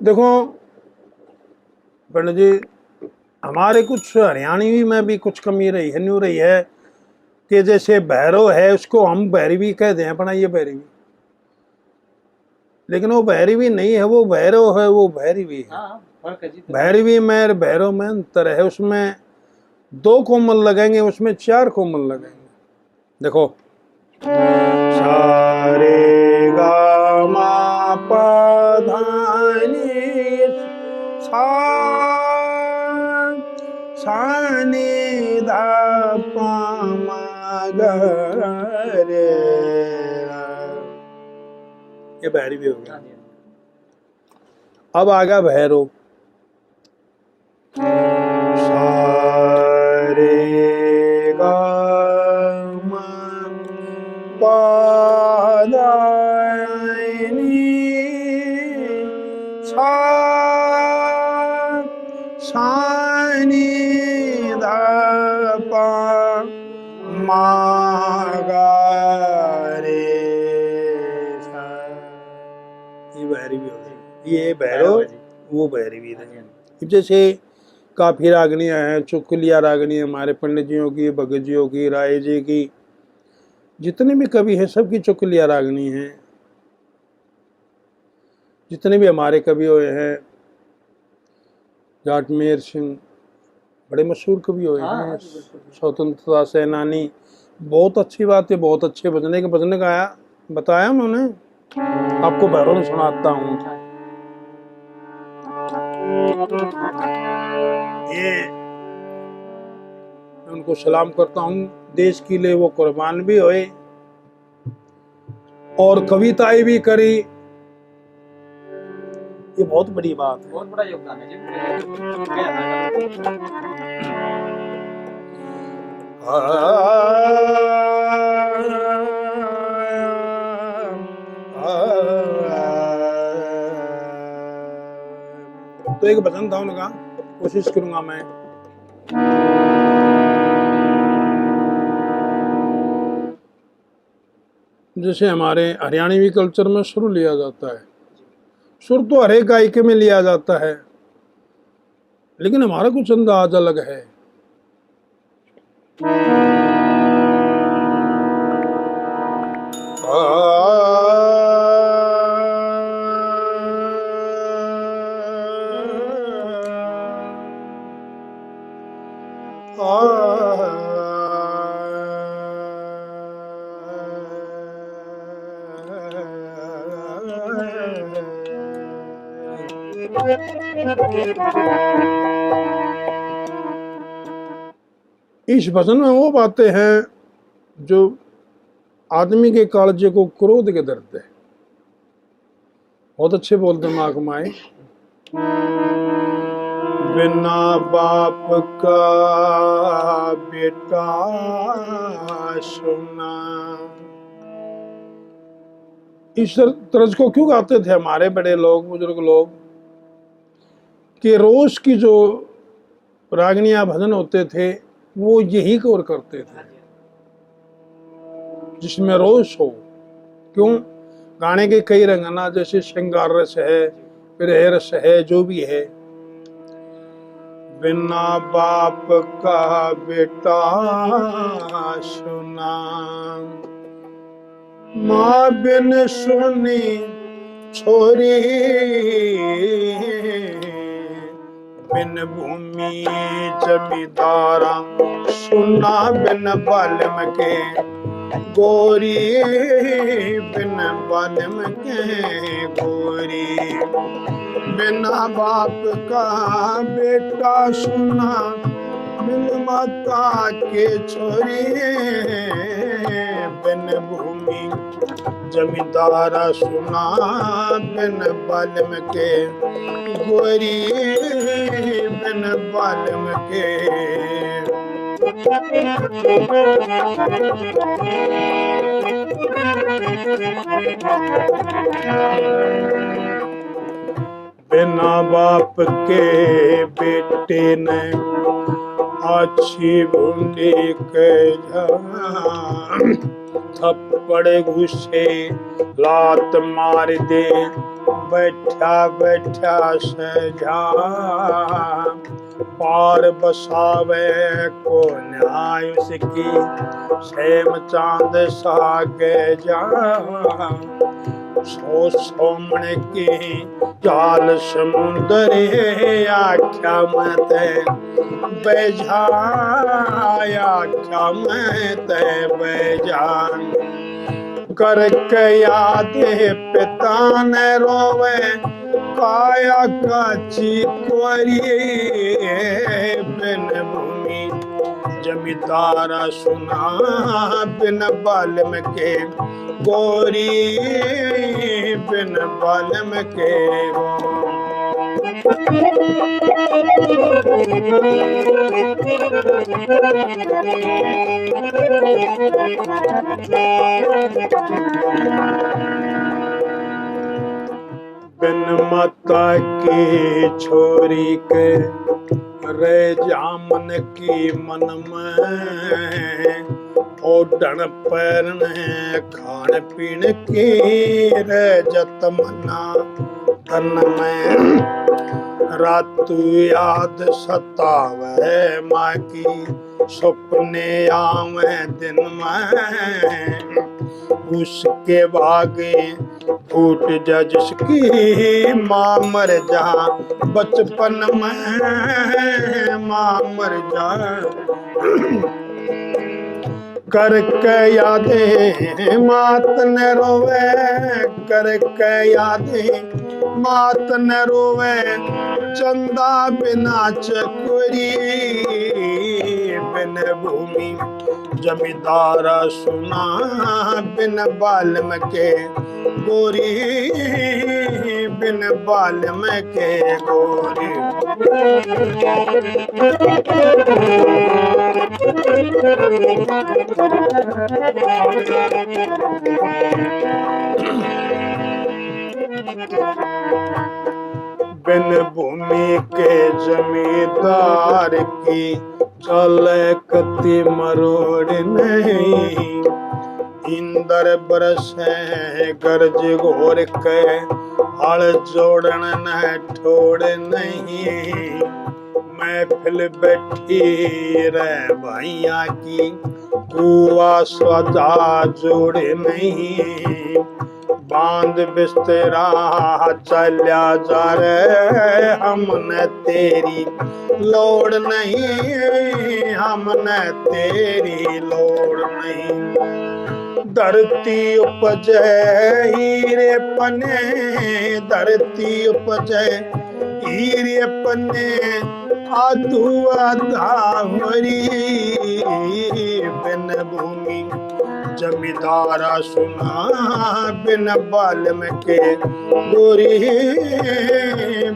देखो पंडित जी, हमारे कुछ हरियाणवी में भी कुछ कमी रही है, न्यू रही है कि जैसे भैरव है उसको हम भैरवी कहते हैं, अपना ये भैरवी, लेकिन वो भैरवी नहीं है, वो भैरव है, वो भैरवी है। भैरवी में भैरव में अंतर है, उसमें 2 कोमल लगेंगे, उसमें 4 कोमल लगेंगे। देखो सारे गा मा पा धा नी सा सा नी धा पा मा गा रे। ये भैरवी हो गया। अब आ गया भैरव। सारे गा मा पा धा नी सा सा नी धा पा मा गा रे सा। ये भैरवी हो गई। ये भैरव, वो भैरवी है। जैसे काफी रागनियां हैं, चुटकुलिया रागनी हमारे पंडित जियों की, भगत जियों की, राय जी की, जितने भी कवि हैं सबकी चुटकुलिया रागनी हैं। जितने भी हमारे कवि हुए हैं, जाटमेर सिंह बड़े मशहूर कवि हुए हैं, स्वतंत्रता सेनानी। बहुत अच्छी बात है, बहुत अच्छे भजने के भजन गाया, बताया उन्होंने। आपको भैरव सुनाता हूँ। ये उनको सलाम करता हूँ, देश के लिए वो कुर्बान भी हुए और कविताएं भी करी। ये बहुत बड़ी बात है, बहुत बड़ा योगदान है तो एक भजन था उनका, कोशिश करूंगा मैं। जैसे हमारे हरियाणवी कल्चर में सुर लिया जाता है, सुर तो हर एक गायके में लिया जाता है, लेकिन हमारा कुछ अंदाज अलग है। इस भजन में वो बातें हैं जो आदमी के कालजे को क्रोध के डरते हैं। बहुत अच्छे बोलते माँ माए। बिना बाप का बेटा सुना। इस तरज को क्यों गाते थे हमारे बड़े लोग, बुजुर्ग लोग, कि रोज की जो रागनिया भजन होते थे वो यही कवर करते थे, जिसमें रोष हो। क्यों? गाने के कई रंग ना, जैसे श्रृंगार रस है, विरह रस है, जो भी है। बिना बाप का बेटा सुना, माँ बिन सुनी छोरी, बिन भूमि जमींदारा सुना, बिन बालम के गोरी, बिन बालम के गोरी। बिना बाप का बेटा सुना, बिन माता के छोरी, बिन भूमि जमींदारा सुना, बिन बालम के गोरी, बिन बालम के। बिना बाप के बेटे ने अच्छी बूंदी के थप्पड़ घुसे लात मार दे, बैठा बैठा सजा पार बसावे को न्याय उसकी सेम चांद सागे जा सो सोमण की जाल समुंदर आख्या मत बेजा आख्या मत बेजा करके याद पिता ने रोवे काया काची कोरी बिन भूमि जमींदारा सुना बिन बालम के गोरी बिन बालम के बिन माता की छोरी के रे जामन की मन में ओढ़न पैरन खान पीन की रे जत मना तन में रातु याद सतावे माँ की सपने आवे दिन में उसके भागे फूट जा जिसकी माँ मर जा बचपन में माँ मर जा करके यादें मात न रोवे करके यादें मात न रोवे चंदा बिना चकोरी बिन भूमि जमींदारा सुना बिन बालम के गोरी बिन बालम के गोरी बिन भूमि के जमींदार की चले कति मरोड़ नहीं इंदर बरसे गरज घोर के हल जोड़न न ठोड़ नहीं महफिल बैठी रे भैया की कुआ सजा जोड़े नहीं बांध बिस्तरा चल्या जा रे हमने तेरी लोड़ नहीं हमने तेरी लोड़ नहीं धरती उपजे हीरे पने धरती उपजे हीरे पने आधु आधा हरी बिन भूमि जमींदारा सुना बिन बालम के गोरी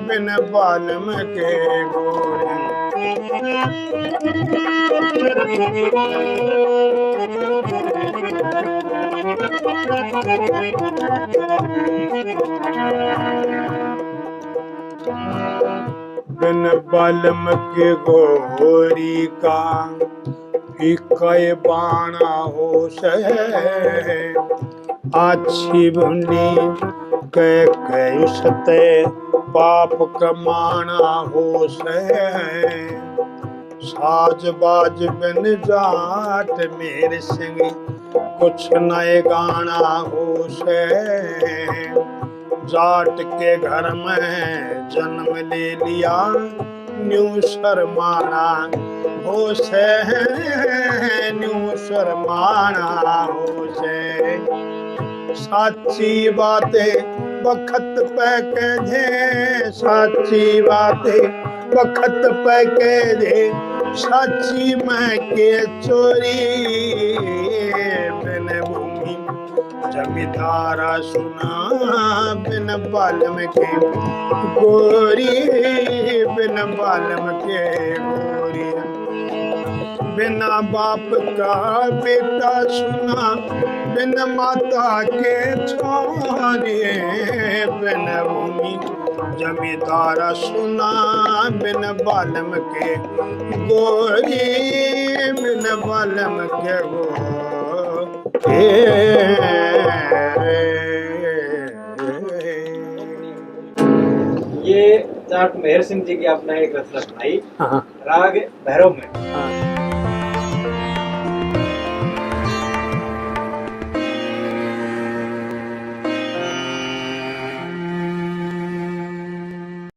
बिन बालम के गोरी बिन बालम के गोरी का कई बाणा हो से अच्छी भुंडी कह सते पाप कमाना हो से साज बाज बिन जाट मेरे सिंह कुछ नए गाना हो से जाट के घर में जन्म ले लिया न्यू शर्माना हो से न्यू शर्माना हो से साची बातें वक्त पे कहे साची बातें वक्त पे कहे साची मैं के चोरी बिन भूमि जमींदारा सुना बिन बालम के गोरी बिन बालम के गोरी बिना बाप का बेटा सुना बिन माता के छोरे बिन भूमि जमींदारा सुना बिन बालम के गोरी बिन बालम के गोरी जाट मेहर सिंह जी की आपने एक रचना सुनाई हाँ राग भैरव में। हाँ